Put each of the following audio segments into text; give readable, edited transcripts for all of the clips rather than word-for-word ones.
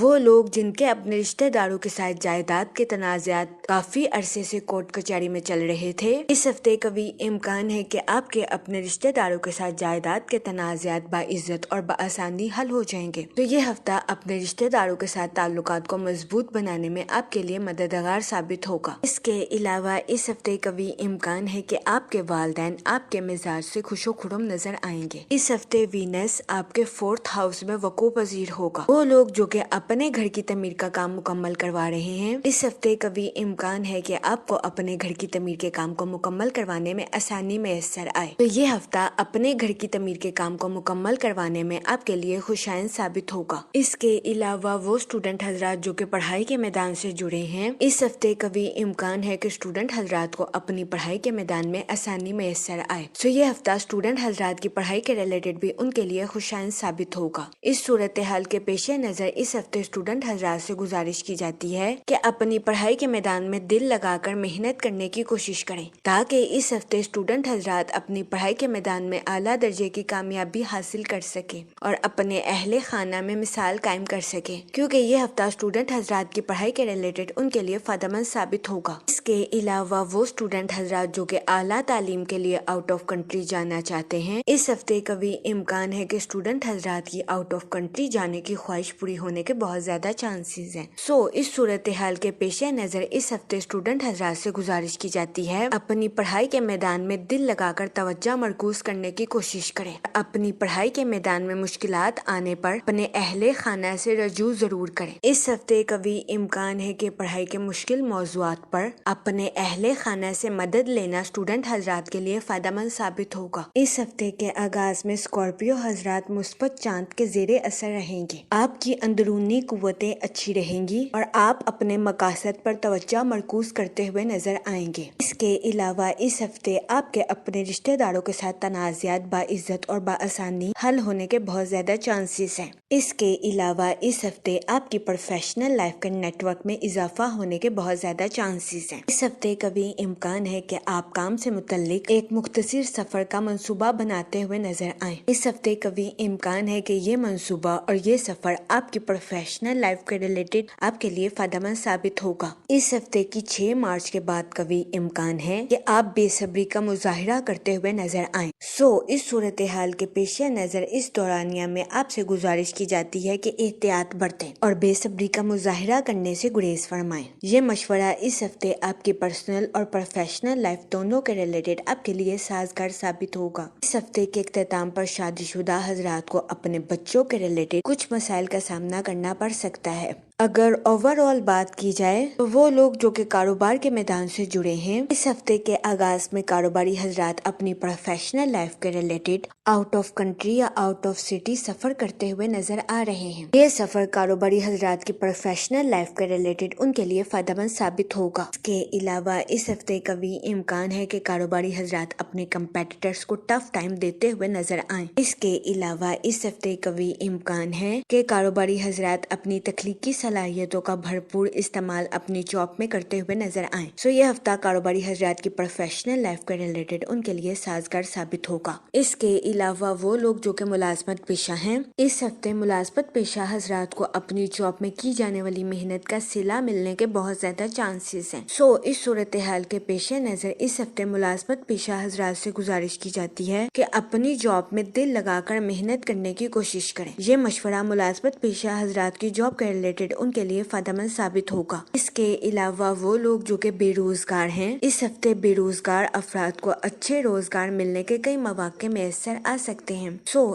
وہ لوگ جن کے اپنے رشتہ داروں کے ساتھ جائیداد کے تنازعات کافی عرصے سے کورٹ کچہری میں چل رہے تھے، اس ہفتے قوی امکان ہے کہ آپ کے اپنے رشتہ داروں کے ساتھ جائیداد کے تنازعات باعزت اور بآسانی حل ہو جائیں گے۔ تو یہ ہفتہ اپنے رشتہ داروں کے ساتھ تعلقات کو مضبوط بنانے میں آپ کے لیے مددگار ثابت ہوگا۔ اس کے علاوہ اس ہفتے قوی امکان ہے کہ آپ کے والدین آپ کے مزاج سے خوش و خرم نظر آئیں گے۔ اس ہفتے وینس آپ کے 4th ہاؤس میں وقوع پذیر ہوگا۔ وہ لوگ جو کہ اپنے گھر کی تعمیر کا کام مکمل کروا رہے ہیں، اس ہفتے قوی امکان ہے کہ آپ کو اپنے گھر کی تعمیر کے کام کو مکمل کروانے میں آسانی میسر آئے۔ تو یہ ہفتہ اپنے گھر کی تعمیر کے کام کو مکمل کروانے میں آپ کے لیے خوشائند ثابت ہوگا۔ اس کے علاوہ وہ اسٹوڈنٹ حضرات جو کہ پڑھائی کے میدان سے جڑے ہیں، اس ہفتے قوی امکان ہے کہ اسٹوڈنٹ حضرات کو اپنی پڑھائی کے میدان میں آسانی میسر آئے۔ سو یہ ہفتہ اسٹوڈنٹ حضرات کی پڑھائی کے ریلیٹڈ بھی ان کے لیے خوشائند ثابت ہوگا۔ اس صورتحال کے پیش نظر اس ہفتے اسٹوڈنٹ حضرات سے گزارش کی جاتی ہے کہ اپنی پڑھائی کے میدان میں دل لگا کر محنت کرنے کی کوشش کریں، تاکہ اس ہفتے اسٹوڈنٹ حضرات اپنی پڑھائی کے میدان میں اعلیٰ درجے کی کامیابی حاصل کر سکیں اور اپنے اہل خانہ میں مثال قائم کر سکیں، کیونکہ یہ ہفتہ اسٹوڈنٹ حضرات کی پڑھائی کے ریلیٹڈ ان کے لیے فائدہ مند ثابت ہوگا۔ اس کے علاوہ وہ اسٹوڈنٹ حضرات جو کہ اعلیٰ تعلیم کے لیے آؤٹ آف کنٹری جانا چاہتے ہیں، اس ہفتے قوی امکان ہے کہ اسٹوڈنٹ حضرات کی آؤٹ آف کنٹری جانے کی خواہش پوری ہونے کے بہت زیادہ چانسز ہیں۔ اس صورتحال کے پیش نظر اس ہفتے اسٹوڈنٹ حضرات سے گزارش کی جاتی ہے اپنی پڑھائی کے میدان میں دل لگا کر توجہ مرکوز کرنے کی کوشش کریں۔ اپنی پڑھائی کے میدان میں مشکلات آنے پر اپنے اہل خانہ سے رجوع ضرور کریں۔ اس ہفتے قوی امکان ہے کہ پڑھائی کے مشکل موضوعات پر اپنے اہل خانہ سے مدد لینا اسٹوڈنٹ حضرات کے لیے فائدہ مند ثابت ہوگا۔ اس ہفتے کے آغاز میں اسکارپیو حضرات مثبت چاند کے زیر اثر رہیں گے۔ آپ کی اندرونی قوتیں اچھی رہیں گی اور آپ اپنے مقاصد پر توجہ مرکوز کرتے ہوئے نظر آئیں گے۔ اس کے علاوہ اس ہفتے آپ کے اپنے رشتہ داروں کے ساتھ تنازعات باعزت اور بآسانی حل ہونے کے بہت زیادہ چانسز ہیں۔ اس کے علاوہ اس ہفتے آپ کی پروفیشنل لائف کے نیٹ ورک میں اضافہ ہونے کے بہت زیادہ چانسز ہیں۔ اس ہفتے کبھی امکان ہے کہ آپ کام سے متعلق ایک مختصر سفر کا منصوبہ بناتے ہوئے نظر آئیں۔ اس ہفتے کبھی امکان ہے کہ یہ منصوبہ اور یہ سفر آپ کی پروفیشنل لائف کے ریلیٹڈ آپ کے لیے فائدہ مند ثابت ہوگا۔ اس ہفتے کی 6 مارچ کے بعد کبھی امکان ہے کہ آپ بے صبری کا مظاہرہ کرتے ہوئے نظر آئیں۔ اس صورتحال کے پیش نظر اس دورانیہ میں آپ سے گزارش کی جاتی ہے کہ احتیاط برتیں اور بے صبری کا مظاہرہ کرنے سے گریز فرمائیں۔ یہ مشورہ اس ہفتے آپ کی پرسنل اور پروفیشنل لائف دونوں کے ریلیٹڈ آپ کے لیے سازگار ثابت ہوگا۔ اس ہفتے کے اختتام پر شادی شدہ حضرات کو اپنے بچوں کے ریلیٹڈ کچھ مسائل کا سامنا کرنا پڑ سکتا ہے۔ اگر اوور آل بات کی جائے تو وہ لوگ جو کہ کاروبار کے میدان سے جڑے ہیں، اس ہفتے کے آغاز میں کاروباری حضرات اپنی پروفیشنل لائف کے ریلیٹڈ آؤٹ آف کنٹری یا آؤٹ آف سٹی سفر کرتے ہوئے نظر آ رہے ہیں۔ یہ سفر کاروباری حضرات کی پروفیشنل لائف کے ریلیٹڈ ان کے لیے فائدہ مند ثابت ہوگا۔ اس کے علاوہ اس ہفتے کبھی امکان ہے کہ کاروباری حضرات اپنے کمپیٹیٹرز کو ٹف ٹائم دیتے ہوئے نظر آئیں۔ اس کے علاوہ اس ہفتے کبھی امکان ہے کہ کاروباری حضرات اپنی تخلیقی صلاحیتوں کا بھرپور استعمال اپنی جاب میں کرتے ہوئے نظر آئیں۔ یہ ہفتہ کاروباری حضرات کی پروفیشنل لائف کے ریلیٹڈ ان کے لیے سازگار ثابت ہوگا۔ اس کے علاوہ وہ لوگ جو کہ ملازمت پیشہ ہیں، اس ہفتے ملازمت پیشہ حضرات کو اپنی جاب میں کی جانے والی محنت کا صلہ ملنے کے بہت زیادہ چانسز ہیں۔ اس صورتحال کے پیش نظر اس ہفتے ملازمت پیشہ حضرات سے گزارش کی جاتی ہے کہ اپنی جاب میں دل لگا کر محنت کرنے کی کوشش کریں۔ یہ مشورہ ملازمت پیشہ حضرات کی جاب کے ریلیٹڈ ان کے لیے فائدہ مند ثابت ہوگا۔ اس کے علاوہ وہ لوگ جو کہ بے روزگار ہیں، اس ہفتے بے روزگار افراد کو اچھے روزگار ملنے کے کئی مواقع میسر آ سکتے ہیں۔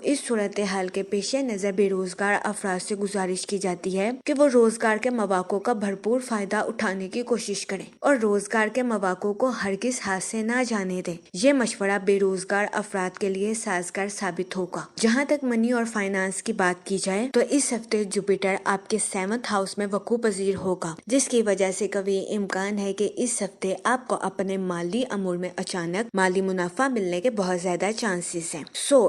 اس صورتحال کے پیش نظر بے روزگار افراد سے گزارش کی جاتی ہے کہ وہ روزگار کے مواقع کا بھرپور فائدہ اٹھانے کی کوشش کریں اور روزگار کے مواقع کو ہرگز ہاتھ سے نہ جانے دیں۔ یہ مشورہ بے روزگار افراد کے لیے سازگار ثابت ہوگا۔ جہاں تک منی اور فائنانس کی بات کی جائے تو اس ہفتے جوپیٹر آپ کے 7th 4th ہاؤس میں وقوع پذیر ہوگا، جس کی وجہ سے قوی امکان ہے کہ اس ہفتے آپ کو اپنے مالی امور میں اچانک مالی منافع ملنے کے بہت زیادہ چانسز ہیں۔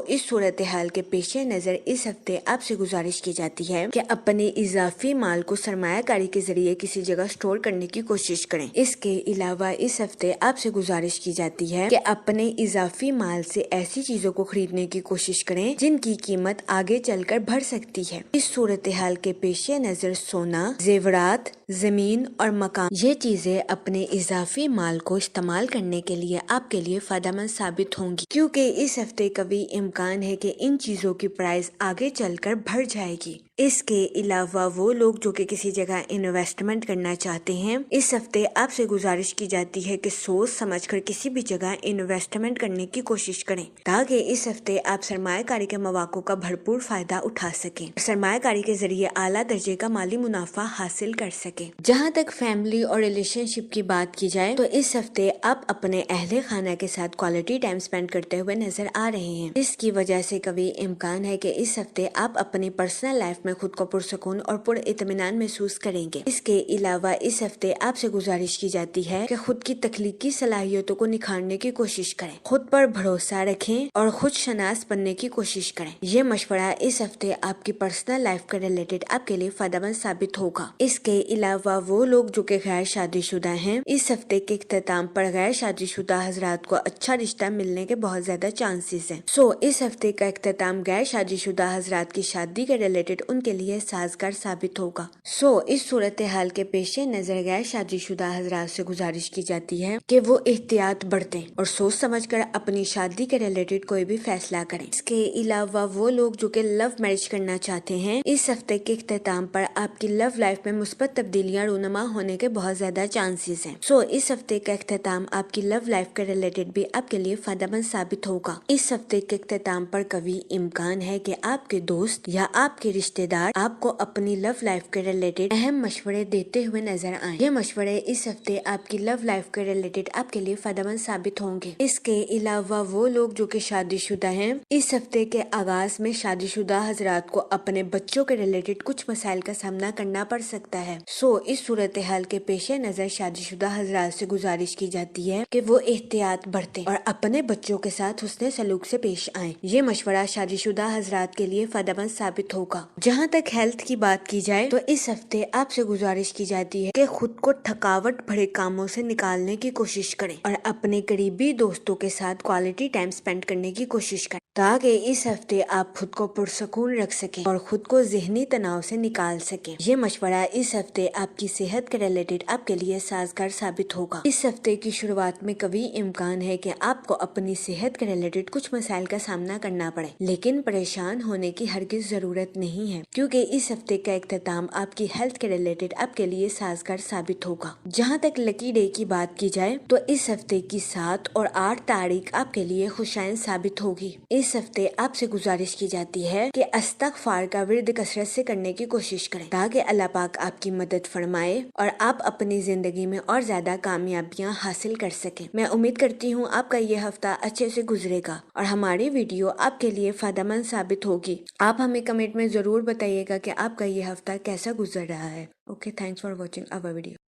اس صورتحال کے پیش نظر اس ہفتے آپ سے گزارش کی جاتی ہے کہ اپنے اضافی مال کو سرمایہ کاری کے ذریعے کسی جگہ سٹور کرنے کی کوشش کریں۔ اس کے علاوہ اس ہفتے آپ سے گزارش کی جاتی ہے کہ اپنے اضافی مال سے ایسی چیزوں کو خریدنے کی کوشش کریں جن کی قیمت آگے چل کر بڑھ سکتی ہے۔ اس صورتحال کے پیش نظر سونا، زیورات، زمین اور مکان، یہ چیزیں اپنے اضافی مال کو استعمال کرنے کے لیے آپ کے لیے فائدہ مند ثابت ہوں گی، کیونکہ اس ہفتے قوی امکان ہے کہ ان چیزوں کی پرائز آگے چل کر بڑھ جائے گی۔ اس کے علاوہ وہ لوگ جو کہ کسی جگہ انویسٹمنٹ کرنا چاہتے ہیں، اس ہفتے آپ سے گزارش کی جاتی ہے کہ سوچ سمجھ کر کسی بھی جگہ انویسٹمنٹ کرنے کی کوشش کریں تاکہ اس ہفتے آپ سرمایہ کاری کے مواقع کا بھرپور فائدہ اٹھا سکیں، سرمایہ کاری کے ذریعے اعلیٰ درجے کا مالی منافع حاصل کر سکیں۔ جہاں تک فیملی اور ریلیشن شپ کی بات کی جائے تو اس ہفتے آپ اپنے اہل خانہ کے ساتھ کوالٹی ٹائم سپینڈ کرتے ہوئے نظر آ رہے ہیں، جس کی وجہ سے قوی امکان ہے کہ اس ہفتے آپ اپنی پرسنل لائف میں خود کو پرسکون اور پر اطمینان محسوس کریں گے۔ اس کے علاوہ اس ہفتے آپ سے گزارش کی جاتی ہے کہ خود کی تخلیقی صلاحیتوں کو نکھارنے کی کوشش کریں، خود پر بھروسہ رکھیں اور خود شناس بننے کی کوشش کریں۔ یہ مشورہ اس ہفتے آپ کی پرسنل لائف کے ریلیٹڈ آپ کے لیے فائدہ مند ثابت ہوگا۔ اس کے علاوہ وہ لوگ جو کہ غیر شادی شدہ ہیں، اس ہفتے کے اختتام پر غیر شادی شدہ حضرات کو اچھا رشتہ ملنے کے بہت زیادہ چانسز ہیں۔ اس ہفتے کا اختتام غیر شادی شدہ حضرات کی شادی کے ریلیٹڈ ان کے لیے سازگار ثابت ہوگا۔ اس صورتحال کے پیش نظر غیر شادی شدہ حضرات سے گزارش کی جاتی ہے کہ وہ احتیاط برتیں اور سوچ سمجھ کر اپنی شادی کے ریلیٹڈ کوئی بھی فیصلہ کریں۔ اس کے علاوہ وہ لوگ جو کہ لو میرج کرنا چاہتے ہیں، اس ہفتے کے اختتام پر آپ کی لو لائف میں مثبت تبدیلیاں رونما ہونے کے بہت زیادہ چانسز ہیں۔ اس ہفتے کا اختتام آپ کی لو لائف کے ریلیٹڈ بھی آپ کے لیے فائدہ مند ثابت ہوگا۔ اس ہفتے کے اختتام پر قوی امکان ہے کہ آپ کے دوست یا آپ کے رشتے دار آپ کو اپنی لو لائف کے ریلیٹڈ اہم مشورے دیتے ہوئے نظر آئیں۔ یہ مشورے اس ہفتے آپ کی لو لائف کے ریلیٹڈ آپ کے لیے فائدہ مند ثابت ہوں گے۔ اس کے علاوہ وہ لوگ جو کہ شادی شدہ ہیں، اس ہفتے کے آغاز میں شادی شدہ حضرات کو اپنے بچوں کے ریلیٹڈ کچھ مسائل کا سامنا کرنا پڑ سکتا ہے۔ اس صورتحال کے پیش نظر شادی شدہ حضرات سے گزارش کی جاتی ہے کہ وہ احتیاط برتیں اور اپنے بچوں کے ساتھ حسن سلوک سے پیش آئیں۔ یہ مشورہ شادی شدہ حضرات کے لیے فائدہ مند ثابت ہوگا۔ جہاں تک ہیلتھ کی بات کی جائے تو اس ہفتے آپ سے گزارش کی جاتی ہے کہ خود کو تھکاوٹ بھرے کاموں سے نکالنے کی کوشش کریں اور اپنے قریبی دوستوں کے ساتھ کوالٹی ٹائم سپینڈ کرنے کی کوشش کریں تاکہ اس ہفتے آپ خود کو پرسکون رکھ سکیں اور خود کو ذہنی تناؤ سے نکال سکیں۔ یہ مشورہ اس ہفتے آپ کی صحت کے ریلیٹڈ آپ کے لیے سازگار ثابت ہوگا۔ اس ہفتے کی شروعات میں قوی امکان ہے کہ آپ کو اپنی صحت کے ریلیٹڈ کچھ مسائل کا سامنا کرنا پڑے، لیکن پریشان ہونے کی ہرگز ضرورت نہیں ہے، کیونکہ اس ہفتے کا اختتام آپ کی ہیلتھ کے ریلیٹڈ آپ کے لیے سازگار ثابت ہوگا۔ جہاں تک لکی ڈے کی بات کی جائے تو اس ہفتے کی 7 اور 8 تاریخ آپ کے لیے خوشائن ثابت ہوگی۔ اس ہفتے آپ سے گزارش کی جاتی ہے کہ استغفار کا ورد کثرت سے کرنے کی کوشش کریں تاکہ اللہ پاک آپ کی مدد فرمائے اور آپ اپنی زندگی میں اور زیادہ کامیابیاں حاصل کر سکیں۔ میں امید کرتی ہوں آپ کا یہ ہفتہ اچھے سے گزرے گا اور ہماری ویڈیو آپ کے لیے فائدہ مند ثابت ہوگی۔ آپ ہمیں کمنٹ میں ضرور بتائیے گا کہ آپ کا یہ ہفتہ کیسا گزر رہا ہے۔ Okay, thanks for watching our video.